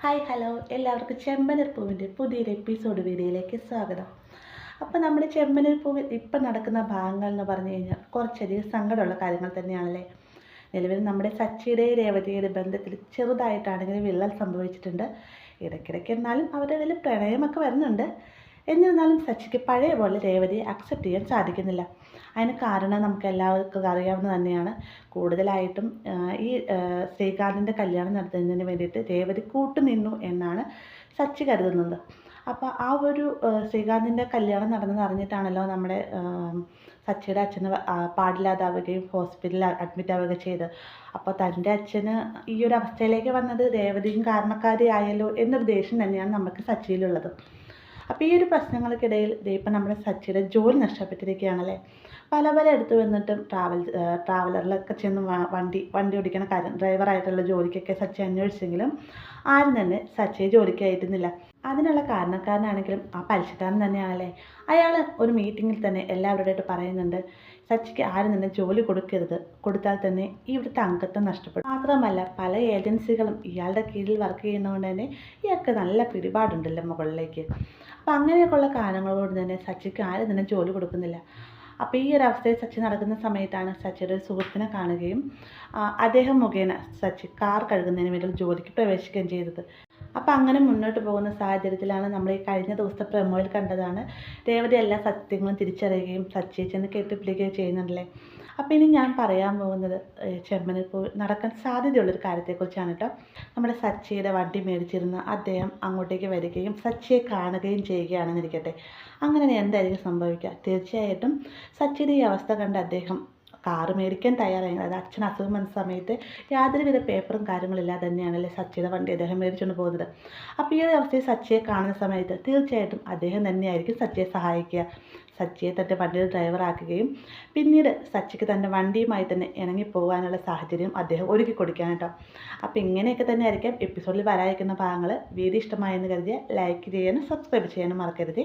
Hi hello എല്ലാവർക്കും ചെമ്പനീർ പൂവിൻ്റെ പുതിയൊരു എപ്പിസോഡ് വീഡിയോയിലേക്ക് സ്വാഗതം. അപ്പോൾ നമ്മുടെ ചെമ്പനീർ പൂവിൽ ഇപ്പം നടക്കുന്ന ഭാഗങ്ങൾ എന്ന് പറഞ്ഞു കഴിഞ്ഞാൽ കുറച്ചധികം സങ്കടമുള്ള കാര്യങ്ങൾ തന്നെയാണല്ലേ. നിലവിൽ നമ്മുടെ സച്ചിയുടെ രേവതിയുടെ ബന്ധത്തിൽ ചെറുതായിട്ടാണെങ്കിലും വിള്ളൽ സംഭവിച്ചിട്ടുണ്ട്. ഇടയ്ക്കിടയ്ക്ക് എന്നാലും അവരുടെ ഇതിൽ പ്രണയമൊക്കെ വരുന്നുണ്ട്. എന്നിരുന്നാലും സച്ചിക്ക് പഴയ പോലെ രേവതിയെ അക്സെപ്റ്റ് ചെയ്യാൻ സാധിക്കുന്നില്ല. അതിന് കാരണം നമുക്ക് എല്ലാവർക്കും അറിയാവുന്നത് തന്നെയാണ്. കൂടുതലായിട്ടും ഈ ശ്രീകാന്തിൻ്റെ കല്യാണം നടത്തുന്നതിന് വേണ്ടിയിട്ട് രേവതി കൂട്ടുനിന്നു എന്നാണ് സച്ചി കരുതുന്നത്. അപ്പോൾ ആ ഒരു ശ്രീകാന്തിൻ്റെ കല്യാണം നടന്നെന്ന് അറിഞ്ഞിട്ടാണല്ലോ നമ്മുടെ സച്ചിയുടെ അച്ഛന് പാടില്ലാതാവുകയും ഹോസ്പിറ്റലിൽ അഡ്മിറ്റ് ആവുകയും ചെയ്ത്. അപ്പോൾ തൻ്റെ അച്ഛന് ഈ ഒരു അവസ്ഥയിലേക്ക് വന്നത് രേവതിയും കാരണക്കാരിയായല്ലോ എന്നൊരു ദേഷ്യം തന്നെയാണ് നമുക്ക് സച്ചിയിലുള്ളത്. അപ്പോൾ ഈ ഒരു പ്രശ്നങ്ങൾക്കിടയിൽ ഇപ്പം നമ്മുടെ സച്ചിയുടെ ജോലി നഷ്ടപ്പെട്ടിരിക്കുകയാണല്ലേ. പല എടുത്തു വന്നിട്ടും ട്രാവലറിലൊക്കെ ചെന്ന് വണ്ടി ഓടിക്കുന്ന കാര്യം ഡ്രൈവറായിട്ടുള്ള ജോലിക്കൊക്കെ സച്ചി അന്വേഷിച്ചെങ്കിലും ആരും തന്നെ സച്ചിയെ ജോലിക്ക് അയറ്റുന്നില്ല. അതിനുള്ള കാരണക്കാരനാണെങ്കിലും ആ പലിശക്കാരൻ തന്നെയാണല്ലേ. അയാൾ ഒരു മീറ്റിങ്ങിൽ തന്നെ എല്ലാവരുമായിട്ട് പറയുന്നുണ്ട്, സച്ചിക്ക് ആരും തന്നെ ജോലി കൊടുക്കരുത്, കൊടുത്താൽ തന്നെ ഇവിടുത്തെ അംഗത്വം നഷ്ടപ്പെടും. മാത്രമല്ല പല ഏജൻസികളും ഇയാളുടെ കീഴിൽ വർക്ക് ചെയ്യുന്നതുകൊണ്ട് തന്നെ ഇയാൾക്ക് നല്ല പിടിപാടുണ്ടല്ലോ മുകളിലേക്ക്. അപ്പം അങ്ങനെയൊക്കെയുള്ള കാരണങ്ങളോട് തന്നെ സച്ചിക്ക് ആരും തന്നെ ജോലി കൊടുക്കുന്നില്ല. അപ്പോൾ ഈ ഒരു അവസ്ഥയിൽ സച്ചി നടക്കുന്ന സമയത്താണ് സച്ചിയുടെ ഒരു സുഹൃത്തിനെ കാണുകയും അദ്ദേഹം മുഖേന സച്ചി കാർ കഴുകുന്നതിന് വേണ്ടി ജോലിക്ക് പ്രവേശിക്കുകയും ചെയ്തത്. അപ്പോൾ അങ്ങനെ മുന്നോട്ട് പോകുന്ന സാഹചര്യത്തിലാണ് നമ്മൾ ഈ കഴിഞ്ഞ ദിവസത്തെ പ്രമോയിൽ കണ്ടതാണ് രേവതി എല്ലാ സത്യങ്ങളും തിരിച്ചറിയുകയും സച്ചിയെ ചെന്ന് കെട്ടിപ്പിടിക്കുകയും ചെയ്യുന്നുണ്ടല്ലേ. അപ്പോൾ ഇനി ഞാൻ പറയാൻ പോകുന്നത് ചെമ്പനീർ പൂവിൽ നടക്കാൻ സാധ്യതയുള്ളൊരു കാര്യത്തെക്കുറിച്ചാണ് കേട്ടോ. നമ്മുടെ സച്ചിയുടെ വണ്ടി മേടിച്ചിരുന്ന അദ്ദേഹം അങ്ങോട്ടേക്ക് വരികയും സച്ചിയെ കാണുകയും ചെയ്യുകയാണെന്നിരിക്കട്ടെ. അങ്ങനെ എന്തായിരിക്കും സംഭവിക്കുക? തീർച്ചയായിട്ടും സച്ചിയുടെ ഈ അവസ്ഥ കണ്ട് അദ്ദേഹം കാറ് മേടിക്കാൻ തയ്യാറായി. അതായത് അച്ഛൻ അസുഖം വന്ന സമയത്ത് യാതൊരുവിധ പേപ്പറും കാര്യങ്ങളില്ലാതെ തന്നെയാണല്ലേ സച്ചിയുടെ വണ്ടി അദ്ദേഹം മേടിച്ചുകൊണ്ട് പോകുന്നത്. അപ്പോൾ ഈ ഒരു അവസ്ഥയിൽ സച്ചിയെ കാണുന്ന സമയത്ത് തീർച്ചയായിട്ടും അദ്ദേഹം തന്നെയായിരിക്കും സച്ചിയെ സഹായിക്കുക. സച്ചിയെ തൻ്റെ വണ്ടിയുടെ ഡ്രൈവറാക്കുകയും പിന്നീട് സച്ചിക്ക് തൻ്റെ വണ്ടിയുമായി തന്നെ ഇണങ്ങിപ്പോകാനുള്ള സാഹചര്യം അദ്ദേഹം ഒരുക്കി കൊടുക്കുകയാണ് കേട്ടോ. അപ്പോൾ ഇങ്ങനെയൊക്കെ തന്നെ ആയിരിക്കും എപ്പിസോഡിൽ വരാതിരിക്കുന്ന ഭാഗങ്ങൾ. വീഡിയോ ഇഷ്ടമായെന്ന് കരുതിയാൽ ലൈക്ക് ചെയ്യാനും സബ്സ്ക്രൈബ് ചെയ്യാനും മറക്കരുത്.